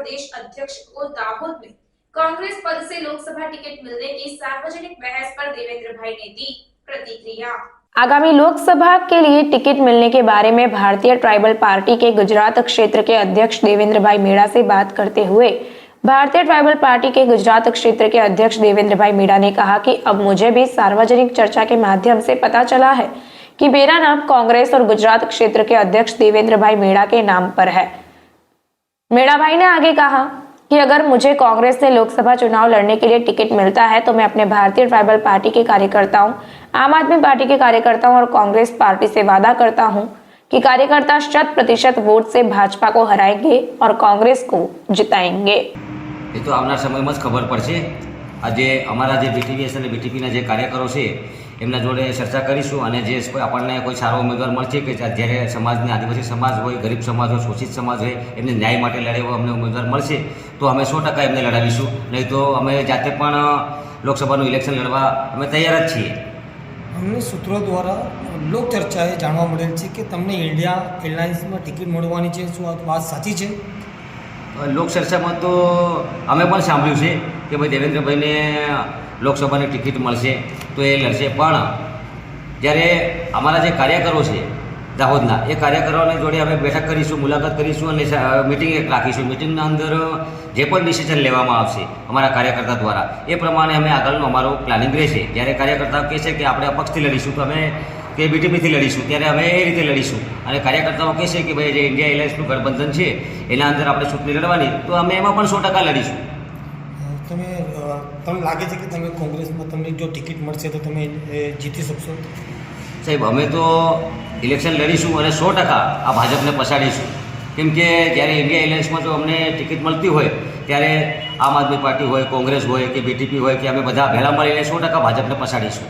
प्रदेश अध्यक्ष को दाहोद में कांग्रेस पद से लोकसभा टिकट मिलने की सार्वजनिक बहस पर देवेंद्र भाई ने दी प्रतिक्रिया। आगामी लोकसभा के लिए टिकट मिलने के बारे में भारतीय ट्राइबल पार्टी के गुजरात क्षेत्र के अध्यक्ष देवेंद्र भाई मीणा से बात करते हुए भारतीय ट्राइबल पार्टी के गुजरात क्षेत्र के अध्यक्ष देवेंद्र भाई मीणा ने कहा कि अब मुझे भी सार्वजनिक चर्चा के माध्यम से पता चला है कि मेरा नाम कांग्रेस और गुजरात क्षेत्र के अध्यक्ष देवेंद्र भाई मीणा के नाम पर है। मीणा भाई ने आगे कहा कि अगर मुझे कांग्रेस से लोकसभा चुनाव लड़ने के लिए टिकट मिलता है तो मैं अपने भारतीय ट्राइबल पार्टी के कार्यकर्ताओं, आम आदमी पार्टी के कार्यकर्ताओं और कांग्रेस पार्टी से वादा करता हूं कि कार्यकर्ता 100% वोट से भाजपा को हराएंगे और कांग्रेस को जिताएंगे। ये तो આવનાર સમયમાં જ ખબર પડશે। આજે અમારા જે બીટીવીએસ અને બીટીપીના જે કાર્યકરો છે એમના જોડે ચર્ચા કરીશું અને જે કોઈ આપણને કોઈ સારો ઉમેદવાર મળશે કે જ્યારે સમાજને આદિવાસી સમાજ હોય, ગરીબ સમાજ હોય, શોષિત સમાજ હોય એમને ન્યાય માટે લડે એવો અમને ઉમેદવાર મળશે તો અમે 100% એમને લડાવીશું, નહીં તો અમે જાતે પણ લોકસભાનું ઇલેક્શન લડવા અમે તૈયાર જ છીએ। અમને સૂત્રો દ્વારા લોક ચર્ચાએ જાણવા મળેલ છે કે તમને ઇન્ડિયા એરલાઇન્સમાં ટિકિટ મળવાની છે, શું આ વાત સાચી છે? લોક ચર્ચામાં તો અમે પણ સાંભળ્યું છે કે ભાઈ દેવેન્દ્રભાઈને લોકસભાની ટિકિટ મળશે તો એ લડશે, પણ જ્યારે અમારા જે કાર્યકરો છે દાહોદના એ કાર્યકરોને જોડે અમે બેઠક કરીશું, મુલાકાત કરીશું અને મિટિંગ એક રાખીશું। મિટિંગના અંદર જે પણ ડિસિઝન લેવામાં આવશે અમારા કાર્યકર્તા દ્વારા એ પ્રમાણે અમે આગળનું અમારું પ્લાનિંગ રહેશે। જ્યારે કાર્યકર્તાઓ કહેશે કે આપણે અપક્ષથી લડીશું તો અમે કે બીટીપીથી લડીશું ત્યારે અમે એ રીતે લડીશું, અને કાર્યકર્તાઓ કહેશે કે ભાઈ જે ઇન્ડિયા એલાયન્સનું ગઠબંધન છે એના અંદર આપણે ચૂંટણી લડવાની તો અમે એમાં પણ 100% લડીશું। તમને લાગે છે કે તમે કોંગ્રેસમાં તમને જો ટિકિટ મળશે તો તમે જીતી શકશો? સાહેબ અમે તો ઇલેક્શન લડીશું અને 100% આ ભાજપને પછાડીશું, કેમ કે જ્યારે ઇન્ડિયા એલાયન્સમાં જો અમને ટિકિટ મળતી હોય ત્યારે આમ આદમી પાર્ટી હોય, કોંગ્રેસ હોય કે બીટીપી હોય કે અમે બધા ભેળા મળીને 100% ભાજપને પછાડીશું।